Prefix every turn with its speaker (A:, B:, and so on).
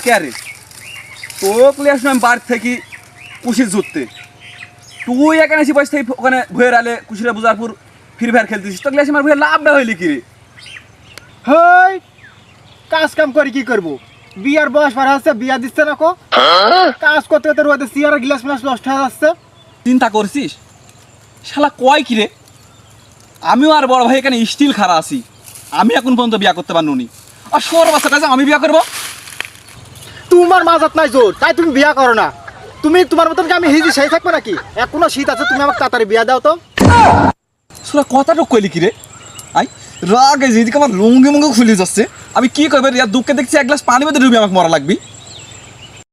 A: কে রে তোকে আসলে আমি বাড়ি থেকে কুশির জুততে তুই এখানে এসে বসে থেকে ওখানে ভুয়ের আলে কুশিরা বুজারপুর ফ্রি ফায়ার খেলতেছিস তোকে এসে আমার ভুয়ে লাভটা হইলি কি রে?
B: হেই কাজ কাম করে কি করবো? বিয়ার বয়স পার হচ্ছে, বিয়া দিচ্ছে না কো। কাজ করতে করতে রোদে চেয়ার গ্লাস ফ্লাস নষ্ট হয়ে যাচ্ছে।
A: চিন্তা করছিস শালা কয় কি রে? আমিও আর বড় ভাই এখানে স্টিল খাড়া আছি, আমি এখন পর্যন্ত বিয়া করতে পারনুনি। আর সর বাচ্চা কাছে আমি বিয়া করবো?
B: তোমার মাজাত নাই জোর, তাই তুমি বিয়া করো না। তুমি তোমার মতন কি আমি হিজি সেই থাকবো নাকি? এখনো শীত আছে, তুমি আমাকে তাড়াতাড়ি বিয়া দাও তো।
A: সুরা কথাটা কইলি কি রে? আই রাগে যেদিকে আমার লুঙ্গি মুঙ্গি খুলে যাচ্ছে, আমি কি করবে? ইয়ার দুঃখে দেখছি এক গ্লাস পানি মধ্যে ডুবে আমাকে মরা লাগবি।